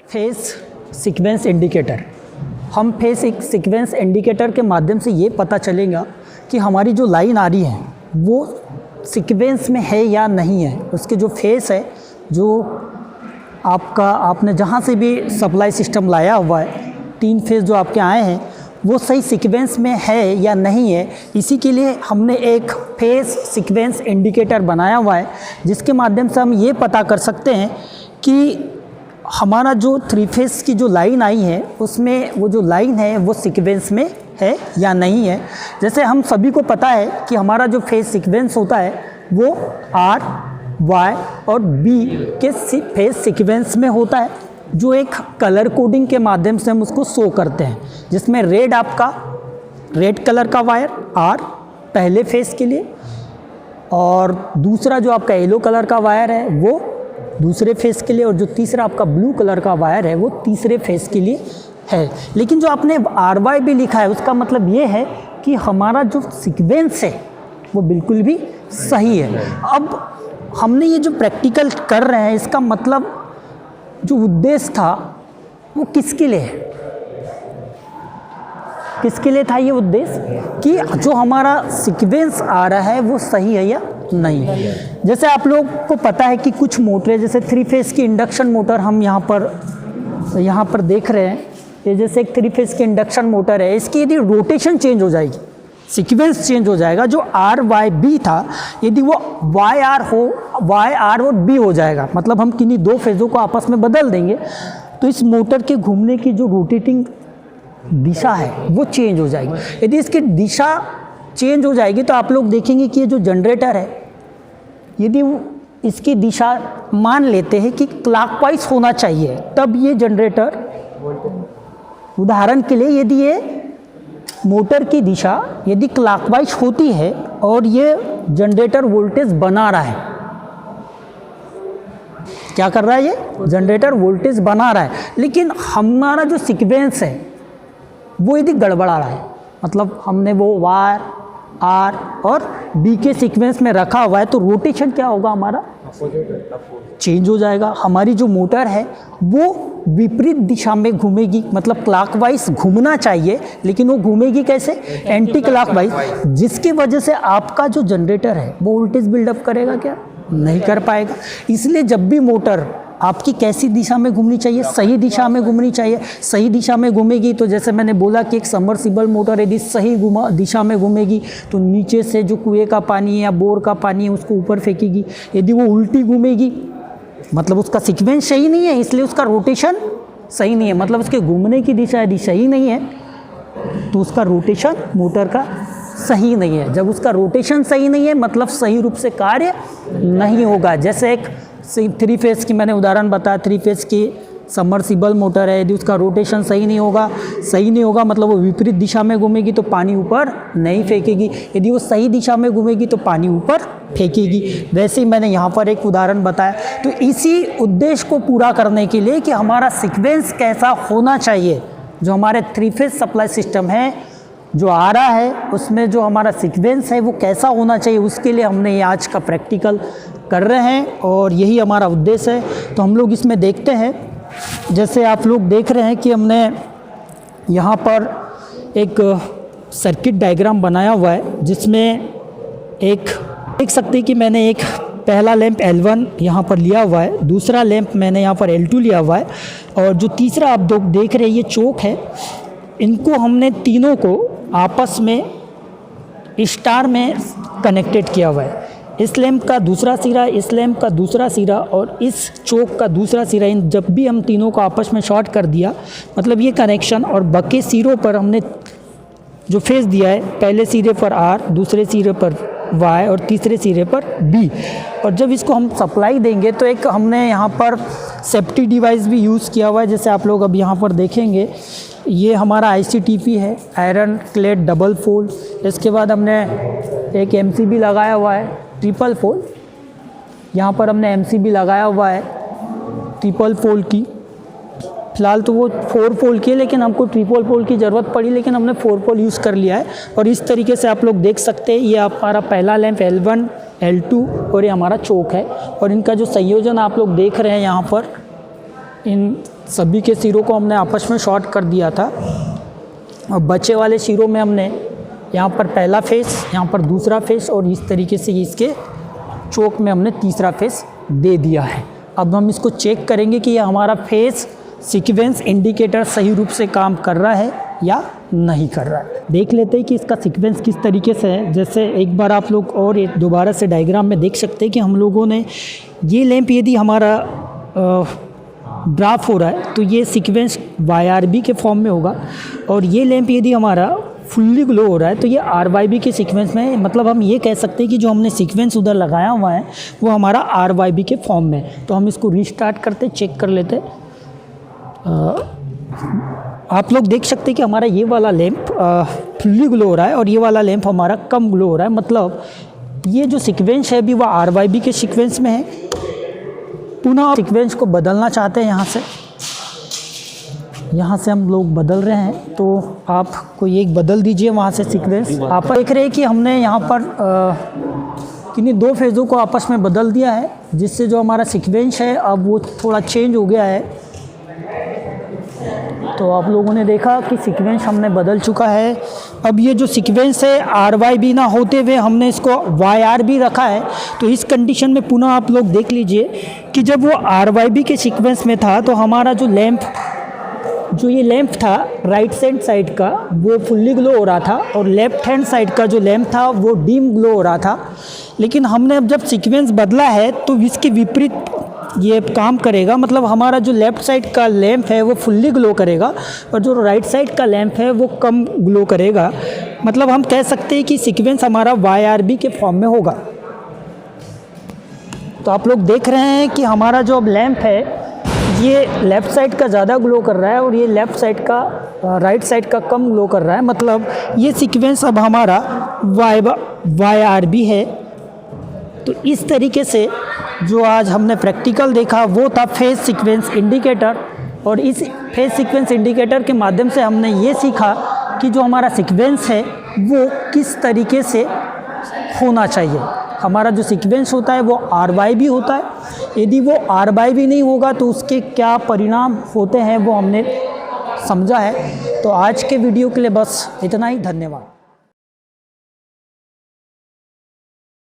Face sequence indicator. हम face एक sequence indicator के माध्यम से ये पता चलेगा कि हमारी जो लाइन आ रही है वो सीक्वेंस में है या नहीं है। उसके जो फेस है, जो आपने जहाँ से भी सप्लाई सिस्टम लाया हुआ है, 3 फेस जो आपके आए हैं वो सही सीक्वेंस में है या नहीं है। इसी के लिए हमने एक फेस सीक्वेंस इंडिकेटर बनाया हुआ है, जिसके माध्यम से हम ये पता कर सकते हैं कि हमारा जो 3 फेस की जो लाइन आई है उसमें वो जो लाइन है वो सीक्वेंस में है या नहीं है। जैसे हम सभी को पता है कि हमारा जो फेस सीक्वेंस होता है वो R, Y और B के फेस सीक्वेंस में होता है, जो एक कलर कोडिंग के माध्यम से हम उसको शो करते हैं, जिसमें रेड कलर का वायर R पहले फेस के लिए और दूसरा जो आपका येलो कलर का वायर है वो दूसरे फेस के लिए, और जो तीसरा आपका ब्लू कलर का वायर है वो तीसरे फेस के लिए है। लेकिन जो आपने RY भी लिखा है उसका मतलब ये है कि हमारा जो सीक्वेंस है वो बिल्कुल भी सही है। अब हमने ये जो प्रैक्टिकल कर रहे हैं इसका मतलब जो उद्देश्य था वो किसके लिए है, किसके लिए था ये उद्देश्य कि जो हमारा सीक्वेंस आ रहा है वो सही है या नहीं। जैसे आप लोग को पता है कि कुछ मोटरें, जैसे 3 फेस की इंडक्शन मोटर हम यहाँ पर देख रहे हैं, ये जैसे एक 3 फेस की इंडक्शन मोटर है, इसकी यदि रोटेशन चेंज हो जाएगी, सीक्वेंस चेंज हो जाएगा, जो RYB था यदि वो YR और B हो जाएगा, मतलब हम किन्हीं 2 फेज़ों को आपस में बदल देंगे तो इस मोटर के घूमने की जो रोटेटिंग दिशा है वो चेंज हो जाएगी। यदि इसकी दिशा चेंज हो जाएगी तो आप लोग देखेंगे कि ये जो जनरेटर है, यदि इसकी दिशा मान लेते हैं कि क्लॉकवाइज होना चाहिए, तब ये जनरेटर, उदाहरण के लिए यदि ये मोटर की दिशा यदि क्लॉकवाइज होती है और ये जनरेटर वोल्टेज बना रहा है, क्या कर रहा है, ये जनरेटर वोल्टेज बना रहा है, लेकिन हमारा जो सीक्वेंस है वो यदि गड़बड़ा रहा है, मतलब हमने वो वायर R और B के सीक्वेंस में रखा हुआ है, तो रोटेशन क्या होगा, हमारा चेंज हो जाएगा। हमारी जो मोटर है वो विपरीत दिशा में घूमेगी, मतलब क्लॉकवाइज घूमना चाहिए लेकिन वो घूमेगी कैसे, एंटी क्लॉकवाइज, जिसकी वजह से आपका जो जनरेटर है वो वोल्टेज बिल्डअप करेगा क्या, नहीं कर पाएगा। इसलिए जब भी मोटर आपकी कैसी दिशा में घूमनी चाहिए, सही दिशा में घूमनी चाहिए। सही दिशा में घूमेगी तो जैसे मैंने बोला कि एक सबमर्सिबल मोटर यदि सही दिशा में घूमेगी तो नीचे से जो कुएं का पानी है या बोर का पानी है उसको ऊपर फेंकेगी। यदि वो उल्टी घूमेगी मतलब उसका सीक्वेंस सही नहीं है, इसलिए उसका रोटेशन सही नहीं है, मतलब उसके घूमने की दिशा यदि सही नहीं है तो उसका रोटेशन मोटर का सही नहीं है। जब उसका रोटेशन सही नहीं है मतलब सही रूप से कार्य नहीं होगा। जैसे एक 3 फेस की मैंने उदाहरण बताया, 3 फेस की सबमर्सिबल मोटर है, यदि उसका रोटेशन सही नहीं होगा मतलब वो विपरीत दिशा में घूमेगी तो पानी ऊपर नहीं फेंकेगी, यदि वो सही दिशा में घूमेगी तो पानी ऊपर फेंकेगी। वैसे ही मैंने यहाँ पर एक उदाहरण बताया। तो इसी उद्देश्य को पूरा करने के लिए कि हमारा सीक्वेंस कैसा होना चाहिए, जो हमारे 3 फेस सप्लाई सिस्टम है जो आ रहा है उसमें जो हमारा सीक्वेंस है वो कैसा होना चाहिए, उसके लिए हमने ये आज का प्रैक्टिकल कर रहे हैं और यही हमारा उद्देश्य है। तो हम लोग इसमें देखते हैं, जैसे आप लोग देख रहे हैं कि हमने यहाँ पर एक सर्किट डायग्राम बनाया हुआ है, जिसमें एक देख सकते हैं कि मैंने एक पहला लैंप L1 यहाँ पर लिया हुआ है, दूसरा लैंप मैंने यहाँ पर L2 लिया हुआ है, और जो तीसरा आप लोग देख रहे हैं ये चोक है। इनको हमने तीनों को आपस में स्टार में कनेक्टेड किया हुआ है। इस लैंप का दूसरा सिरा, इस लैंप का दूसरा सिरा और इस चोक का दूसरा सिरा, इन जब भी हम तीनों को आपस में शॉर्ट कर दिया मतलब ये कनेक्शन, और बाकी सिरों पर हमने जो फेस दिया है, पहले सिरे पर R, दूसरे सिरे पर Y और तीसरे सिरे पर B, और जब इसको हम सप्लाई देंगे तो एक हमने यहाँ पर सेफ्टी डिवाइस भी यूज़ किया हुआ है। जैसे आप लोग अब यहाँ पर देखेंगे ये हमारा ICTP है, आयरन क्लेड डबल फोल्ड। इसके बाद हमने एक MCB लगाया हुआ है ट्रिपल फोल्ड, यहाँ पर हमने MCB लगाया हुआ है ट्रिपल फोल्ड की। फ़िलहाल तो वो 4 पोल की है, लेकिन हमको ट्रिपल पोल की ज़रूरत पड़ी, लेकिन हमने 4 पोल यूज़ कर लिया है। और इस तरीके से आप लोग देख सकते हैं, ये हमारा पहला लैंप L1, L2 और ये हमारा चोक है। और इनका जो संयोजन आप लोग देख रहे हैं यहाँ पर, इन सभी के सिरों को हमने आपस में शॉर्ट कर दिया था और बचे वाले सिरों में हमने यहाँ पर पहला फेस, यहाँ पर दूसरा फेस और इस तरीके से इसके चोक में हमने तीसरा फेस दे दिया है। अब हम इसको चेक करेंगे कि ये हमारा फेस सीक्वेंस इंडिकेटर सही रूप से काम कर रहा है या नहीं कर रहा है। देख लेते हैं कि इसका सीक्वेंस किस तरीके से है। जैसे एक बार आप लोग और एक दोबारा से डायग्राम में देख सकते हैं कि हम लोगों ने ये लैंप यदि हमारा ड्राफ हो रहा है तो ये सीक्वेंस YRB के फॉर्म में होगा, और ये लैंप यदि हमारा फुल्ली ग्लो हो रहा है तो ये RYB के सीक्वेंस में है। मतलब हम ये कह सकते हैं कि जो हमने सीक्वेंस उधर लगाया हुआ है वो हमारा RYB के फॉर्म में है। तो हम इसको रीस्टार्ट करते, चेक कर लेते। आप लोग देख सकते हैं कि हमारा ये वाला लैंप फुल्ली ग्लो हो रहा है और ये वाला लैंप हमारा कम ग्लो हो रहा है। मतलब ये जो सीक्वेंस है अभी वो RYB के सीक्वेंस में है। पुनः सीक्वेंस को बदलना चाहते हैं, यहाँ से हम लोग बदल रहे हैं, तो आप कोई एक बदल दीजिए वहाँ से सीक्वेंस। आप देख रहे हैं कि हमने यहाँ पर किन्हीं दो फेज़ों को आपस में बदल दिया है, जिससे जो हमारा सीक्वेंस है अब वो थोड़ा चेंज हो गया है। तो आप लोगों ने देखा कि सीक्वेंस हमने बदल चुका है। अब ये जो सीक्वेंस है RYB ना होते हुए हमने इसको YRB रखा है। तो इस कंडीशन में पुनः आप लोग देख लीजिए कि जब वो RYB के सीक्वेंस में था तो हमारा जो ये लैंप था राइट हैंड साइड का वो फुल्ली ग्लो हो रहा था और लेफ्ट हैंड साइड का जो लैंप था वो डीम ग्लो हो रहा था। लेकिन हमने अब जब सीक्वेंस बदला है तो इसके विपरीत ये काम करेगा। मतलब हमारा जो लेफ़्ट साइड का लैंप है वो फुल्ली ग्लो करेगा और जो राइट साइड का लैंप है वो कम ग्लो करेगा। मतलब हम कह सकते हैं कि सीक्वेंस हमारा YRB के फॉर्म में होगा। तो आप लोग देख रहे हैं कि हमारा जो अब लैंप है ये लेफ़्ट साइड का ज़्यादा ग्लो कर रहा है और ये लेफ़्ट साइड का राइट साइड का कम ग्लो कर रहा है। मतलब ये सीक्वेंस अब हमारा YRB है। तो इस तरीके से जो आज हमने प्रैक्टिकल देखा वो था फेस सीक्वेंस इंडिकेटर, और इस फेस सीक्वेंस इंडिकेटर के माध्यम से हमने ये सीखा कि जो हमारा सीक्वेंस है वो किस तरीके से होना चाहिए। हमारा जो सीक्वेंस होता है वो RYB होता है। यदि वो RYB नहीं होगा तो उसके क्या परिणाम होते हैं वो हमने समझा है। तो आज के वीडियो के लिए बस इतना ही। धन्यवाद।